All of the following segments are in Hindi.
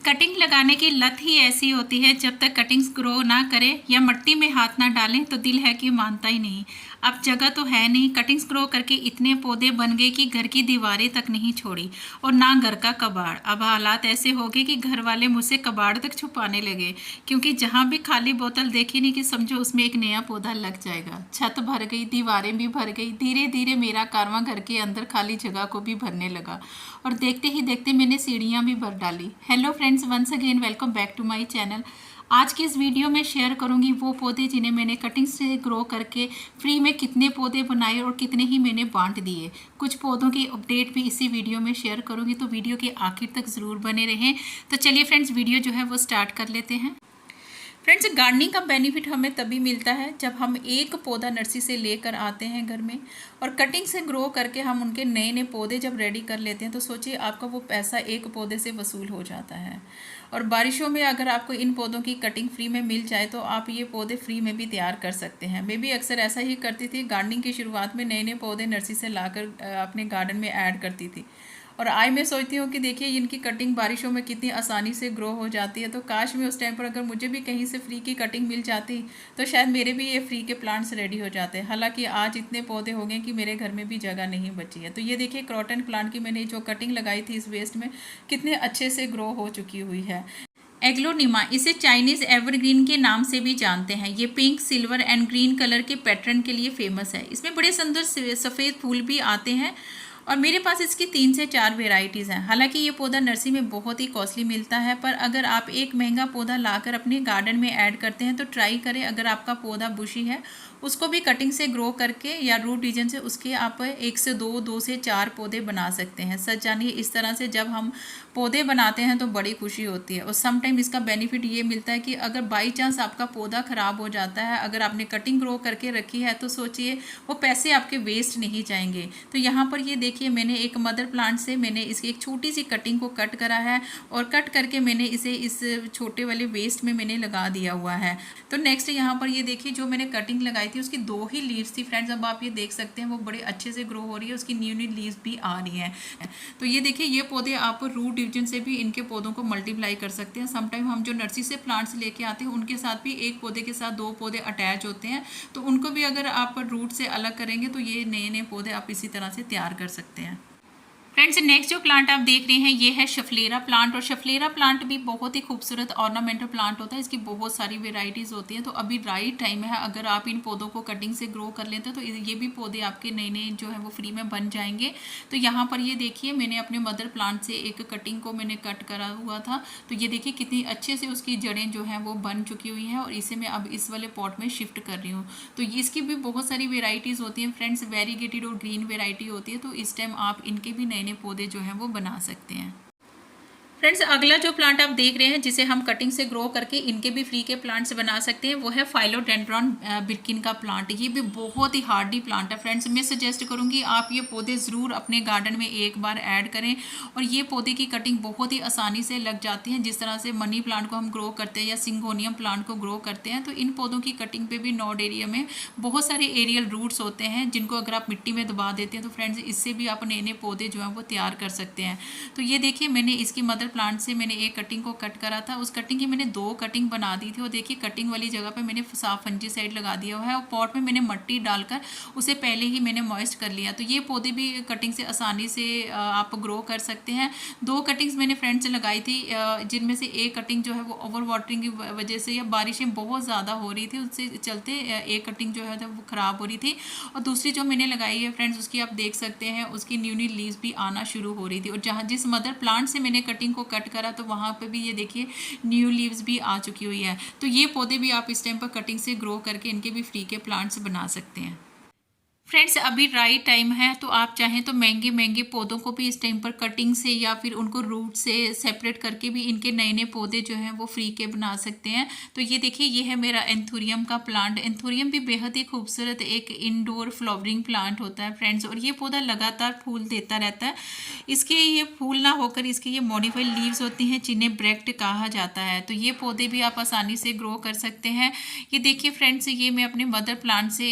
कटिंग लगाने की लत ही ऐसी होती है, जब तक कटिंग्स ग्रो ना करें या मिट्टी में हाथ ना डालें तो दिल है कि मानता ही नहीं। अब जगह तो है नहीं, कटिंग्स ग्रो करके इतने पौधे बन गए कि घर की दीवारें तक नहीं छोड़ी और ना घर का कबाड़। अब हालात ऐसे हो गए कि घर वाले मुझसे कबाड़ तक छुपाने लगे, क्योंकि जहाँ भी खाली बोतल देखी नहीं कि समझो उसमें एक नया पौधा लग जाएगा। छत भर गई, दीवारें भी भर गई, धीरे धीरे मेरा कारवां घर के अंदर खाली जगह को भी भरने लगा और देखते ही देखते मैंने सीढ़ियाँ भी भर डाली। Hello friends, once again welcome back to my channel. आज की इस वीडियो में शेयर करूंगी वो पौधे जिन्हें मैंने कटिंग से ग्रो करके फ्री में कितने पौधे बनाए और कितने ही मैंने बांट दिए। कुछ पौधों की अपडेट भी इसी वीडियो में शेयर करूंगी, तो वीडियो के आखिर तक ज़रूर बने रहें। तो चलिए फ्रेंड्स, वीडियो जो है वो स्टार्ट कर लेते हैं। फ्रेंड्स, गार्डनिंग का बेनिफिट हमें तभी मिलता है जब हम एक पौधा नर्सरी से लेकर आते हैं घर में और कटिंग से ग्रो करके हम उनके नए नए पौधे जब रेडी कर लेते हैं, तो सोचिए आपका वो पैसा एक पौधे से वसूल हो जाता है। और बारिशों में अगर आपको इन पौधों की कटिंग फ्री में मिल जाए तो आप ये पौधे फ्री में भी तैयार कर सकते हैं। मैं भी अक्सर ऐसा ही करती थी, गार्डनिंग की शुरुआत में नए नए पौधे नर्सरी से लाकर अपने गार्डन में ऐड करती थी। और आज मैं सोचती हूँ कि देखिए इनकी कटिंग बारिशों में कितनी आसानी से ग्रो हो जाती है। तो काश में उस टाइम पर अगर मुझे भी कहीं से फ्री की कटिंग मिल जाती तो शायद मेरे भी ये फ्री के प्लांट्स रेडी हो जाते। हालांकि आज इतने पौधे हो गए कि मेरे घर में भी जगह नहीं बची है। तो ये देखिए क्रॉटन प्लांट की मैंने जो कटिंग लगाई थी इस वेस्ट में, कितने अच्छे से ग्रो हो चुकी हुई है। एग्लोनिमा, इसे चाइनीज एवरग्रीन के नाम से भी जानते हैं। ये pink, silver and green colour के पैटर्न के लिए फेमस है। इसमें बड़े सुंदर सफ़ेद फूल भी आते हैं और मेरे पास इसकी 3 से 4 वेराइटीज़ हैं। हालांकि ये पौधा नर्सरी में बहुत ही कॉस्टली मिलता है, पर अगर आप एक महंगा पौधा लाकर अपने गार्डन में ऐड करते हैं तो ट्राई करें। अगर आपका पौधा बुशी है उसको भी कटिंग से ग्रो करके या रूट रीजन से उसके आप 1 से 2, 2 से 4 पौधे बना सकते हैं। सच जानिए, इस तरह से जब हम पौधे बनाते हैं तो बड़ी खुशी होती है। और समटाइम इसका बेनिफिट ये मिलता है कि अगर बाई चांस आपका पौधा ख़राब हो जाता है, अगर आपने कटिंग ग्रो करके रखी है, तो सोचिए वो पैसे आपके वेस्ट नहीं जाएंगे। तो यहाँ पर ये देखिए, मैंने एक मदर प्लांट से मैंने इसकी एक छोटी सी कटिंग को कट करा है और कट करके मैंने इसे इस छोटे वाले वेस्ट में मैंने लगा दिया हुआ है। तो नेक्स्ट यहाँ पर ये देखिए, जो मैंने कटिंग लगाई थी उसकी 2 ही लीव्स थी फ्रेंड्स। अब आप ये देख सकते हैं वो बड़े अच्छे से ग्रो हो रही है, उसकी न्यू न्यू लीव्स भी आ रही हैं। तो ये देखिए, ये पौधे आप रूट डिवीजन से भी इनके पौधों को मल्टीप्लाई कर सकते हैं। समटाइम हम जो नर्सरी से प्लांट्स लेके आते हैं उनके साथ भी एक पौधे के साथ 2 पौधे अटैच होते हैं, तो उनको भी अगर आप रूट से अलग करेंगे तो ये नए नए पौधे आप इसी तरह से तैयार कर सकते हैं। फ्रेंड्स, नेक्स्ट जो प्लांट आप देख रहे हैं ये है शफलेरा प्लांट। और शफलेरा प्लांट भी बहुत ही खूबसूरत ऑर्नामेंटल प्लांट होता है। इसकी बहुत सारी वेराइटीज़ होती हैं। तो अभी राइट टाइम है, अगर आप इन पौधों को कटिंग से ग्रो कर लेते हैं तो ये भी पौधे आपके नए नए जो है वो फ्री में बन जाएंगे। तो यहाँ पर ये देखिए, मैंने अपने मदर प्लांट से एक कटिंग को मैंने कट करा हुआ था। तो ये देखिए कितनी अच्छे से उसकी जड़ें जो हैं वो बन चुकी हुई हैं और इसे मैं अब इस वाले पॉट में शिफ्ट कर रही हूँ। तो इसकी भी बहुत सारी वेराइटीज़ होती हैं फ्रेंड्स, वेरीगेटेड और ग्रीन वेराइटी होती है। तो इस टाइम आप इनके भी नए नए पौधे जो हैं वो बना सकते हैं। फ्रेंड्स, अगला जो प्लांट आप देख रहे हैं जिसे हम कटिंग से ग्रो करके इनके भी फ्री के प्लांट्स बना सकते हैं, वो है फाइलोडेंड्रॉन बिर्किन का प्लांट। ये भी बहुत ही हार्डी प्लांट है फ्रेंड्स। मैं सजेस्ट करूंगी आप ये पौधे ज़रूर अपने गार्डन में एक बार ऐड करें। और ये पौधे की कटिंग बहुत ही आसानी से लग जाती है। जिस तरह से मनी प्लांट को हम ग्रो करते हैं या सिंगोनियम प्लांट को ग्रो करते हैं, तो इन पौधों की कटिंग पे भी नोड एरिया में बहुत सारे एरियल रूट्स होते हैं जिनको अगर आप मिट्टी में दबा देते हैं तो फ्रेंड्स इससे भी आप नए नए पौधे जो हैं वो तैयार कर सकते हैं। तो ये देखिए, मैंने इसकी मदर प्लांट से मैंने एक कटिंग को कट करा था। उस कटिंग की मैंने 2 कटिंग बना दी थी और देखिए कटिंग वाली जगह पे मैंने साफ फंजीसाइड लगा दिया हुआ है और पॉट में मैंने मिट्टी डालकर उसे पहले ही मैंने मॉइस्ट कर लिया। तो ये पौधे भी कटिंग से आसानी से आप ग्रो कर सकते हैं। 2 कटिंग्स मैंने फ्रेंड्स लगाई थी, जिनमें से एक कटिंग जो है वो ओवर वाटरिंग की वजह से या बारिशें बहुत ज़्यादा हो रही थी उससे चलते एक कटिंग जो है वो ख़राब हो रही थी। और दूसरी जो मैंने लगाई है फ्रेंड्स, उसकी आप देख सकते हैं उसकी न्यू न्यू लीव्स भी आना शुरू हो रही थी। और जहाँ जिस मदर प्लांट से मैंने कटिंग को कट करा तो वहाँ पे भी ये देखिए न्यू लीव्स भी आ चुकी हुई है। तो ये पौधे भी आप इस टाइम पर कटिंग से ग्रो करके इनके भी फ्री के प्लांट्स बना सकते हैं। फ्रेंड्स, अभी राइट टाइम है, तो आप चाहें तो महंगे महंगे पौधों को भी इस टाइम पर कटिंग से या फिर उनको रूट से सेपरेट करके भी इनके नए नए पौधे जो हैं वो फ्री के बना सकते हैं। तो ये देखिए, ये है मेरा एंथोरियम का प्लांट। एंथोरियम भी बेहद ही खूबसूरत एक इंडोर फ्लावरिंग प्लांट होता है फ्रेंड्स, और ये पौधा लगातार फूल देता रहता है। इसके ये फूल ना होकर इसके ये मॉडिफाइड लीव्स होती हैं जिन्हें ब्रेक्ट कहा जाता है। तो ये पौधे भी आप आसानी से ग्रो कर सकते हैं। ये देखिए फ्रेंड्स, ये मैं अपने मदर प्लांट से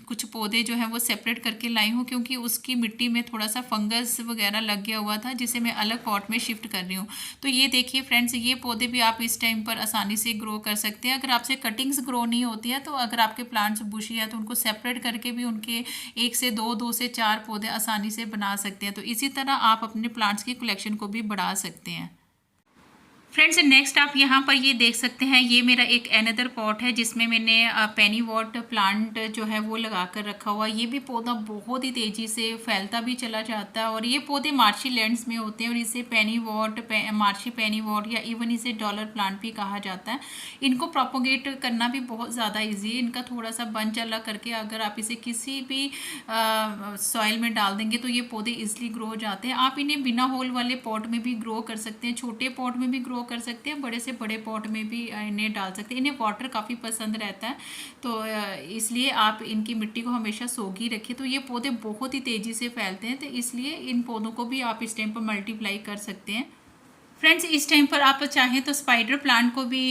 कुछ पौधे जो हैं वो सेपरेट करके लाई हूँ, क्योंकि उसकी मिट्टी में थोड़ा सा फंगस वगैरह लग गया हुआ था, जिसे मैं अलग पॉट में शिफ्ट कर रही हूँ। तो ये देखिए फ्रेंड्स, ये पौधे भी आप इस टाइम पर आसानी से ग्रो कर सकते हैं। अगर आपसे कटिंग्स ग्रो नहीं होती है, तो अगर आपके प्लांट्स बुशी है तो उनको सेपरेट करके भी उनके 1 से 2 पौधे आसानी से बना सकते हैं। तो इसी तरह आप अपने प्लांट्स की कलेक्शन को भी बढ़ा सकते हैं। फ्रेंड्स, नेक्स्ट आप यहाँ पर ये देख सकते हैं, ये मेरा एक अनदर पॉट है जिसमें मैंने पेनी वॉट प्लांट जो है वो लगा कर रखा हुआ। ये भी पौधा बहुत ही तेज़ी से फैलता भी चला जाता है, और ये पौधे मार्शी लैंड्स में होते हैं, और इसे पेनी वॉट, मार्शी पेनी वॉट या इवन इसे डॉलर प्लांट भी कहा जाता है। इनको प्रोपोगेट करना भी बहुत ज़्यादा ईजी है। इनका थोड़ा सा बंच अलग करके अगर आप इसे किसी भी सॉइल में डाल देंगे तो ये पौधे ईजिली ग्रो हो जाते हैं। आप इन्हें बिना होल वाले पॉट में भी ग्रो कर सकते हैं, छोटे पॉट में भी ग्रो कर सकते हैं, बड़े से बड़े पॉट में भी इन्हें डाल सकते हैं। इन्हें वाटर काफ़ी पसंद रहता है, तो इसलिए आप इनकी मिट्टी को हमेशा सोगी रखिए। तो ये पौधे बहुत ही तेज़ी से फैलते हैं, तो इसलिए इन पौधों को भी आप इस टाइम पर मल्टीप्लाई कर सकते हैं। फ्रेंड्स, इस टाइम पर आप चाहें तो स्पाइडर प्लांट को भी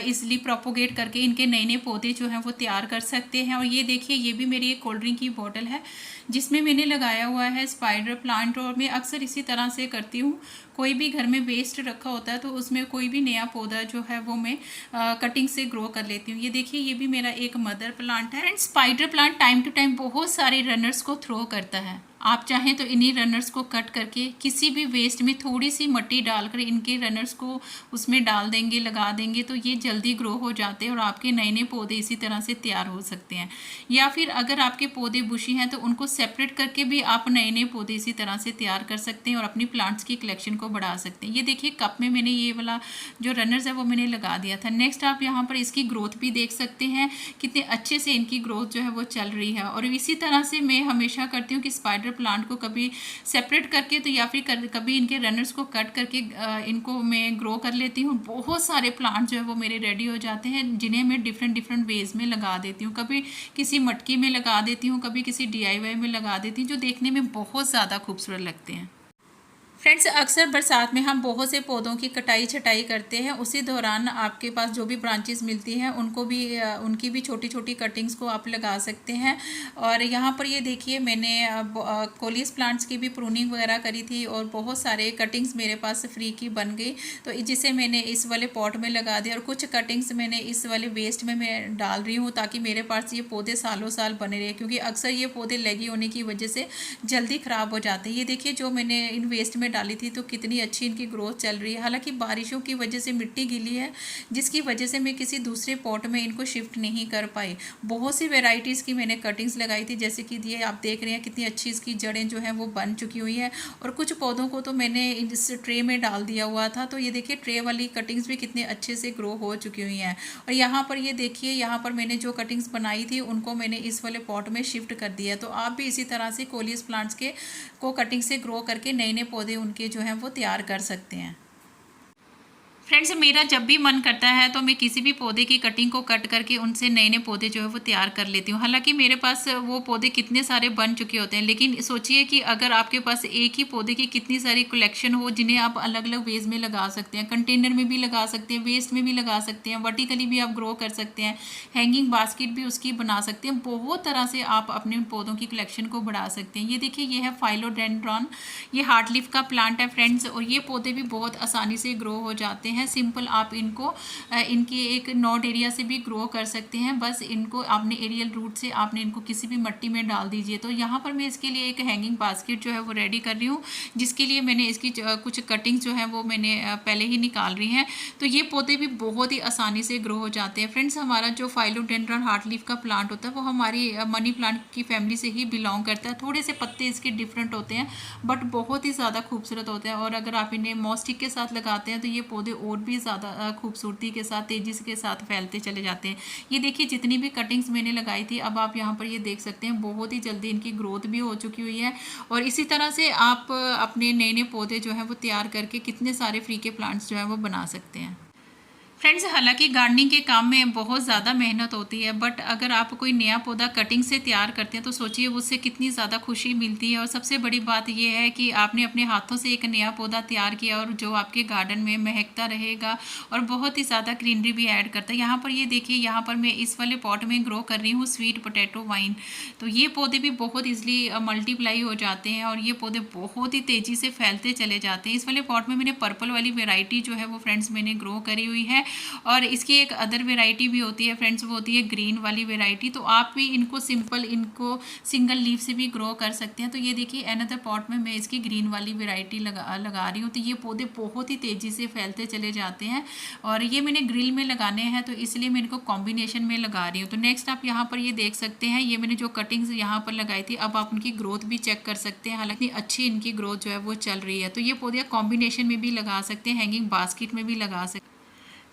इजीली प्रोपोगेट करके इनके नए नए पौधे जो हैं वो तैयार कर सकते हैं। और ये देखिए, ये भी मेरी एक कोल्ड ड्रिंक की बोतल है जिसमें मैंने लगाया हुआ है स्पाइडर प्लांट। और मैं अक्सर इसी तरह से करती हूँ, कोई भी घर में वेस्ट रखा होता है तो उसमें कोई भी नया पौधा जो है वो मैं कटिंग से ग्रो कर लेती हूँ। ये देखिए, ये भी मेरा एक मदर प्लांट है। Friends, spider plant time to time बहुत सारे रनर्स को थ्रो करता है। आप चाहें तो इन्हीं रनर्स को कट करके किसी भी वेस्ट में थोड़ी सी मिट्टी डालकर इनके रनर्स को उसमें डाल देंगे, लगा देंगे, तो ये जल्दी ग्रो हो जाते हैं और आपके नए नए पौधे इसी तरह से तैयार हो सकते हैं। या फिर अगर आपके पौधे बुशी हैं तो उनको सेपरेट करके भी आप नए नए पौधे इसी तरह से तैयार कर सकते हैं और अपनी प्लांट्स की कलेक्शन को बढ़ा सकते हैं। ये देखिए, कप में मैंने ये वाला जो रनर्स है वो मैंने लगा दिया था। नेक्स्ट आप यहाँ पर इसकी ग्रोथ भी देख सकते हैं, कितने अच्छे से इनकी ग्रोथ जो है वो चल रही है। और इसी तरह से मैं हमेशा करती हूँ कि स्पाइडर प्लांट को कभी सेपरेट करके तो या फिर कभी इनके रनर्स को कट करके इनको मैं ग्रो कर लेती हूँ। बहुत सारे प्लांट जो है वो मेरे रेडी हो जाते हैं, जिन्हें मैं डिफरेंट डिफरेंट वेज में लगा देती हूँ। कभी किसी मटकी में लगा देती हूँ, कभी किसी DIY में लगा देती हूँ, जो देखने में बहुत ज़्यादा खूबसूरत लगते हैं। फ्रेंड्स, अक्सर बरसात में हम बहुत से पौधों की कटाई छटाई करते हैं। उसी दौरान आपके पास जो भी ब्रांचेस मिलती हैं उनको भी उनकी भी छोटी छोटी कटिंग्स को आप लगा सकते हैं। और यहाँ पर ये देखिए, मैंने कोलियस प्लांट्स की भी प्रूनिंग वगैरह करी थी और बहुत सारे कटिंग्स मेरे पास फ्री की बन गई, तो जिसे मैंने इस वाले पॉट में लगा दिया। और कुछ कटिंग्स मैंने इस वाले वेस्ट में मैं डाल रही हूँ ताकि मेरे पास ये पौधे सालों साल बने रहे, क्योंकि अक्सर ये पौधे लगी होने की वजह से जल्दी ख़राब हो जाते हैं। ये देखिए, जो मैंने इन वेस्ट में डाली थी तो कितनी अच्छी इनकी ग्रोथ चल रही है। हालांकि बारिशों की वजह से मिट्टी गीली है, जिसकी वजह से मैं किसी दूसरे पॉट में इनको शिफ्ट नहीं कर पाई। बहुत सी वेराइटीज़ की मैंने कटिंग्स लगाई थी, जैसे कि ये आप देख रहे हैं कितनी अच्छी इसकी जड़ें जो हैं वो बन चुकी हुई है। और कुछ पौधों को तो मैंने इस ट्रे में डाल दिया हुआ था, तो ये देखिए ट्रे वाली कटिंग्स भी कितने अच्छे से ग्रो हो चुकी हुई हैं। और यहाँ पर ये देखिए, यहाँ पर मैंने जो कटिंग्स बनाई थी उनको मैंने इस वाले पॉट में शिफ्ट कर दिया। तो आप भी इसी तरह से कोलियस प्लांट्स को कटिंग से ग्रो करके नए नए पौधे उनके जो हैं वो तैयार कर सकते हैं। फ्रेंड्स, मेरा जब भी मन करता है तो मैं किसी भी पौधे की कटिंग को कट करके उनसे नए नए पौधे जो है वो तैयार कर लेती हूँ। हालांकि मेरे पास वो पौधे कितने सारे बन चुके होते हैं, लेकिन सोचिए कि अगर आपके पास एक ही पौधे की कितनी सारी कलेक्शन हो, जिन्हें आप अलग अलग वेज में लगा सकते हैं, कंटेनर में भी लगा सकते हैं, वेस्ट में भी लगा सकते हैं, वर्टिकली भी आप ग्रो कर सकते हैं, हैंगिंग बास्केट भी उसकी बना सकते हैं। बहुत तरह से आप अपने पौधों की कलेक्शन को बढ़ा सकते हैं। ये देखिए, ये है फाइलोडेंड्रॉन, ये हार्ट लीफ का प्लांट है फ्रेंड्स, और ये पौधे भी बहुत आसानी से ग्रो हो जाते हैं। सिंपल आप इनको इनके एक नॉड एरिया से भी ग्रो कर सकते हैं। बस इनको आपने एरियल रूट से आपने इनको किसी भी मिट्टी में डाल दीजिए। तो यहाँ पर मैं इसके लिए एक हैंगिंग बास्केट जो है वो रेडी कर रही हूँ, जिसके लिए मैंने इसकी कुछ कटिंग्स जो है वो मैंने पहले ही निकाल रही हैं। तो ये पौधे भी बहुत ही आसानी से ग्रो हो जाते हैं। फ्रेंड्स, हमारा जो फाइलोडेंड्रॉन हार्ट लीफ का प्लांट होता है वो हमारी मनी प्लांट की फैमिली से ही बिलोंग करता है। थोड़े से पत्ते इसके डिफरेंट होते हैं, बट बहुत ही ज़्यादा खूबसूरत होते हैं। और अगर आप इन्हें मॉस्टिक के साथ लगाते हैं तो ये पौधे और भी ज़्यादा खूबसूरती के साथ, तेज़ी के साथ फैलते चले जाते हैं। ये देखिए, जितनी भी कटिंग्स मैंने लगाई थी, अब आप यहाँ पर ये देख सकते हैं बहुत ही जल्दी इनकी ग्रोथ भी हो चुकी हुई है। और इसी तरह से आप अपने नए नए पौधे जो हैं वो तैयार करके कितने सारे फ्री के प्लांट्स जो हैं वो बना सकते हैं। फ्रेंड्स, हालांकि गार्डनिंग के काम में बहुत ज़्यादा मेहनत होती है, बट अगर आप कोई नया पौधा कटिंग से तैयार करते हैं तो सोचिए उससे कितनी ज़्यादा खुशी मिलती है। और सबसे बड़ी बात यह है कि आपने अपने हाथों से एक नया पौधा तैयार किया और जो आपके गार्डन में महकता रहेगा और बहुत ही ज़्यादा ग्रीनरी भी ऐड करता है। यहाँ पर ये देखिए, यहाँ पर मैं इस वाले पॉट में ग्रो कर रही हूँ स्वीट पोटैटो वाइन। तो ये पौधे भी बहुत ईजिली मल्टीप्लाई हो जाते हैं और ये पौधे बहुत ही तेज़ी से फैलते चले जाते हैं। इस वाले पॉट में मैंने पर्पल वाली वेराइटी जो है वो फ्रेंड्स मैंने ग्रो करी हुई है। और इसकी एक अदर वेराइटी भी होती है फ्रेंड्स, वो होती है ग्रीन वाली वेराइटी। तो आप भी इनको सिंगल लीफ से भी ग्रो कर सकते हैं। तो ये देखिए, अनदर पॉट में मैं इसकी ग्रीन वाली वेराइटी लगा रही हूँ। तो ये पौधे बहुत ही तेज़ी से फैलते चले जाते हैं और ये मैंने ग्रिल में लगाने हैं तो इसलिए मैं इनको कॉम्बिनेशन में लगा रही हूँ। तो नेक्स्ट आप यहाँ पर ये देख सकते हैं, ये मैंने जो कटिंग्स यहाँ पर लगाई थी, अब आप उनकी ग्रोथ भी चेक कर सकते हैं। हालांकि अच्छी इनकी ग्रोथ जो है वो चल रही है। तो ये पौधे कॉम्बिनेशन में भी लगा सकते हैं, हैंगिंग बास्केट में भी लगा सकते हैं।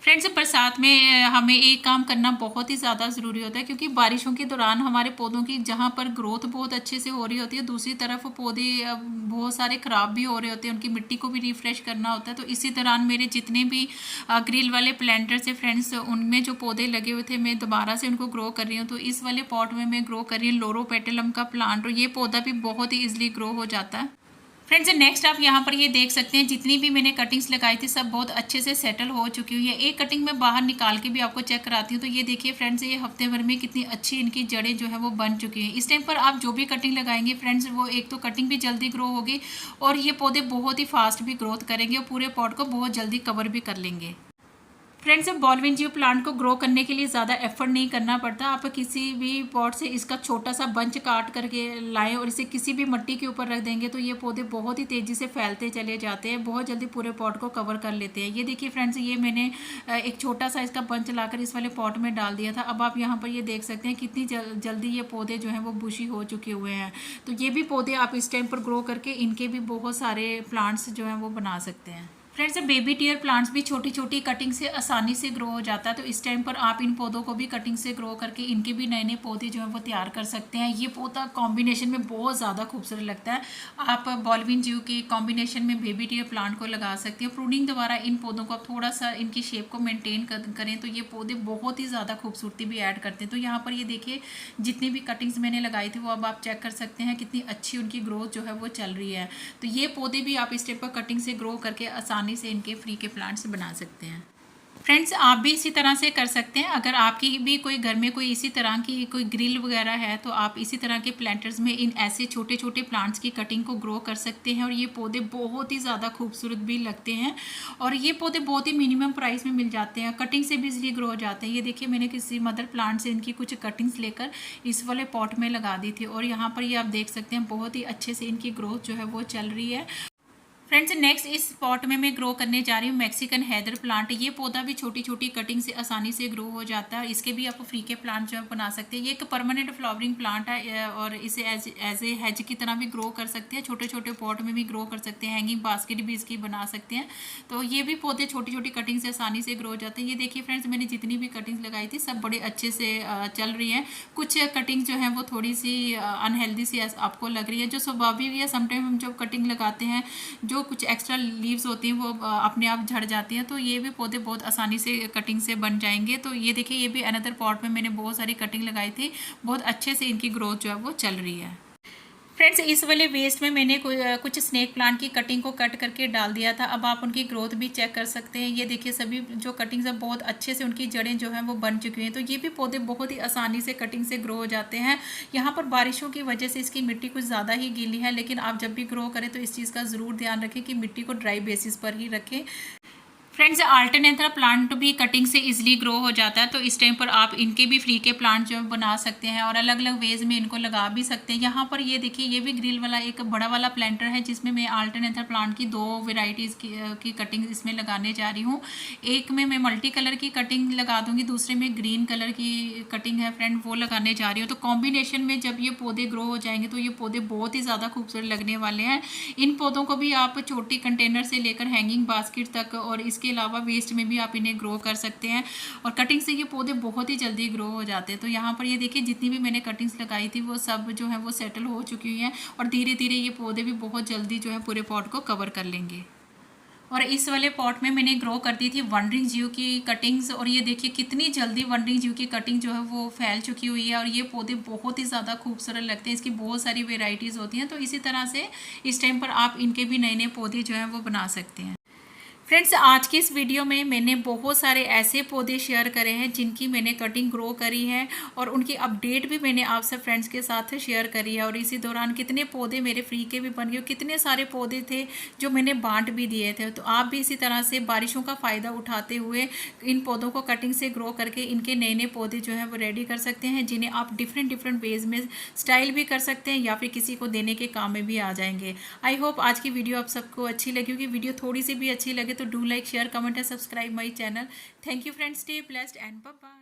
फ्रेंड्स, बरसात में हमें एक काम करना बहुत ही ज़्यादा ज़रूरी होता है, क्योंकि बारिशों के दौरान हमारे पौधों की जहाँ पर ग्रोथ बहुत अच्छे से हो रही होती है, दूसरी तरफ पौधे बहुत सारे ख़राब भी हो रहे होते हैं, उनकी मिट्टी को भी रिफ़्रेश करना होता है। तो इसी दौरान मेरे जितने भी ग्रिल वाले प्लांटर से फ्रेंड्स, उनमें जो पौधे लगे हुए थे मैं दोबारा से उनको ग्रो कर रही हूँ। तो इस वाले पॉट में मैं ग्रो कर रही हूँ लोरोपेटलम का प्लांट और ये पौधा भी बहुत ही ईजिली ग्रो हो जाता है। फ्रेंड्स, नेक्स्ट आप यहाँ पर ये देख सकते हैं, जितनी भी मैंने कटिंग्स लगाई थी सब बहुत अच्छे से सेटल हो चुकी हुई है। एक कटिंग मैं बाहर निकाल के भी आपको चेक कराती हूँ। तो ये देखिए फ्रेंड्स, ये हफ्ते भर में कितनी अच्छी इनकी जड़ें जो है वो बन चुकी हैं। इस टाइम पर आप जो भी कटिंग लगाएंगे फ्रेंड्स, वो एक तो कटिंग भी जल्दी ग्रो होगी और ये पौधे बहुत ही फास्ट भी ग्रोथ करेंगे और पूरे पॉट को बहुत जल्दी कवर भी कर लेंगे। फ्रेंड्स, बॉलविनजियो प्लांट को ग्रो करने के लिए ज़्यादा एफर्ट नहीं करना पड़ता। आप किसी भी पॉट से इसका छोटा सा बंच काट करके लाएं और इसे किसी भी मिट्टी के ऊपर रख देंगे तो ये पौधे बहुत ही तेज़ी से फैलते चले जाते हैं, बहुत जल्दी पूरे पॉट को कवर कर लेते हैं। ये देखिए फ्रेंड्स, ये मैंने एक छोटा सा इसका बंच लाकर इस वाले पॉट में डाल दिया था। अब आप यहाँ पर ये देख सकते हैं कितनी जल्दी ये पौधे जो हैं वो बुशी हो चुके हुए हैं। तो ये भी पौधे आप इस टाइम पर ग्रो करके इनके भी बहुत सारे प्लांट्स जो हैं वो बना सकते हैं। फ्रेंड्स, बेबी टियर प्लांट्स भी छोटी छोटी कटिंग से आसानी से ग्रो हो जाता है। तो इस टाइम पर आप इन पौधों को भी कटिंग से ग्रो करके इनके भी नए नए पौधे जो हैं वो तैयार कर सकते हैं। ये पौधा कॉम्बिनेशन में बहुत ज़्यादा खूबसूरत लगता है। आप बॉलविन जियो के कॉम्बिनेशन में बेबी टियर प्लांट को लगा सकते हैं। प्रूनिंग द्वारा इन पौधों को आप थोड़ा सा इनकी शेप को मेनटेन करें तो ये पौधे बहुत ही ज़्यादा खूबसूरती भी ऐड करते हैं। तो यहाँ पर ये देखिए, जितनी भी कटिंग्स मैंने लगाई थी वो अब आप चेक कर सकते हैं कितनी अच्छी उनकी ग्रोथ जो है वो चल रही है। तो ये पौधे भी आप इस टाइप पर कटिंग से ग्रो करके आसानी से इनके फ्री के प्लांट्स बना सकते हैं। फ्रेंड्स, आप भी इसी तरह से कर सकते हैं। अगर आपकी भी कोई घर में कोई इसी तरह की कोई ग्रिल वगैरह है तो आप इसी तरह के प्लांटर्स में इन ऐसे छोटे छोटे प्लांट्स की कटिंग को ग्रो कर सकते हैं और ये पौधे बहुत ही ज़्यादा खूबसूरत भी लगते हैं और ये पौधे बहुत ही मिनिमम प्राइस में मिल जाते हैं, कटिंग से भी इजीली ग्रो हो जाते हैं। ये देखिए, मैंने किसी मदर प्लांट से इनकी कुछ कटिंग्स लेकर इस वाले पॉट में लगा दी थी और यहाँ पर ये आप देख सकते हैं बहुत ही अच्छे से इनकी ग्रोथ जो है वो चल रही है। फ्रेंड्स, नेक्स्ट इस पॉट में मैं ग्रो करने जा रही हूँ मैक्सिकन हैदर प्लांट। ये पौधा भी छोटी छोटी कटिंग से आसानी से ग्रो हो जाता है। इसके भी आप फ्री के प्लांट जो है बना सकते हैं। ये एक परमानेंट फ्लावरिंग प्लांट है और इसे एज ए हेज की तरह भी ग्रो कर सकते हैं, छोटे छोटे पॉट में भी ग्रो कर सकते हैं, हैंगिंग बास्केट भी इसकी बना सकते हैं। तो ये भी पौधे छोटी छोटी कटिंग से आसानी से ग्रो हो जाते हैं। ये देखिए फ्रेंड्स, मैंने जितनी भी कटिंग्स लगाई थी सब बड़े अच्छे से चल रही हैं। कुछ कटिंग जो है वो थोड़ी सी अनहेल्दी सी आपको लग रही है, जो स्वाभाविक है। समटाइम हम जब कटिंग लगाते हैं जो कुछ एक्स्ट्रा लीव्स होती हैं वो अपने आप झड़ जाती हैं। तो ये भी पौधे बहुत आसानी से कटिंग से बन जाएंगे। तो ये देखिए, ये भी अनदर पॉट में मैंने बहुत सारी कटिंग लगाई थी, बहुत अच्छे से इनकी ग्रोथ जो है वो चल रही है। फ्रेंड्स, इस वाले वेस्ट में मैंने कुछ स्नेक प्लांट की कटिंग को कट करके डाल दिया था। अब आप उनकी ग्रोथ भी चेक कर सकते हैं। ये देखिए, सभी जो कटिंग्स है बहुत अच्छे से उनकी जड़ें जो हैं वो बन चुकी हैं। तो ये भी पौधे बहुत ही आसानी से कटिंग से ग्रो हो जाते हैं। यहाँ पर बारिशों की वजह से इसकी मिट्टी कुछ ज़्यादा ही गीली है, लेकिन आप जब भी ग्रो करें तो इस चीज़ का ज़रूर ध्यान रखें कि मिट्टी को ड्राई बेसिस पर ही रखें। फ्रेंड्स, अल्टरनेटिव प्लांट भी कटिंग से इजीली ग्रो हो जाता है। तो इस टाइम पर आप इनके भी फ्री के प्लांट जो बना सकते हैं और अलग अलग वेज में इनको लगा भी सकते हैं। यहाँ पर ये देखिए, ये भी ग्रिल वाला एक बड़ा वाला प्लांटर है जिसमें मैं अल्टरनेटिव प्लांट की 2 वेराइटीज़ की कटिंग इसमें लगाने जा रही हूँ। एक में मैं मल्टी कलर की कटिंग लगा दूँगी, दूसरे में ग्रीन कलर की कटिंग है फ्रेंड, वो लगाने जा रही हूँ। तो कॉम्बिनेशन में जब ये पौधे ग्रो हो जाएंगे तो ये पौधे बहुत ही ज़्यादा खूबसूरत लगने वाले हैं। इन पौधों को भी आप छोटी कंटेनर से लेकर हैंगिंग बास्केट तक और इसके अलावा वेस्ट में भी आप इन्हें ग्रो कर सकते हैं और कटिंग से ये पौधे बहुत ही जल्दी ग्रो हो जाते हैं। तो यहाँ पर ये देखिए, जितनी भी मैंने कटिंग्स लगाई थी वो सब जो है वो सेटल हो चुकी हैं और धीरे धीरे ये पौधे भी बहुत जल्दी जो है पूरे पॉट को कवर कर लेंगे। और इस वाले पॉट में मैंने ग्रो कर दी थी वंडरिंग जियो की कटिंग्स, और ये देखिए कितनी जल्दी वंडरिंग जियो की कटिंग जो है वो फैल चुकी हुई है। और ये पौधे बहुत ही ज़्यादा खूबसूरत लगते हैं, इसकी बहुत सारी वेराइटीज़ होती हैं। तो इसी तरह से इस टाइम पर आप इनके भी नए नए पौधे जो हैं वो बना सकते हैं। फ्रेंड्स, आज की इस वीडियो में मैंने बहुत सारे ऐसे पौधे शेयर करे हैं जिनकी मैंने कटिंग ग्रो करी है, और उनकी अपडेट भी मैंने आप सब फ्रेंड्स के साथ शेयर करी है। और इसी दौरान कितने पौधे मेरे फ्री के भी बन गए, कितने सारे पौधे थे जो मैंने बांट भी दिए थे। तो आप भी इसी तरह से बारिशों का फ़ायदा उठाते हुए इन पौधों को कटिंग से ग्रो करके इनके नए नए पौधे जो हैं वो रेडी कर सकते हैं, जिन्हें आप डिफरेंट डिफरेंट वेज में स्टाइल भी कर सकते हैं या फिर किसी को देने के काम में भी आ जाएंगे। आई होप आज की वीडियो आप सबको अच्छी लगी होगी। वीडियो थोड़ी सी भी अच्छी लगे तो do like, share, comment and subscribe my channel. Thank you friends, stay blessed and bye bye.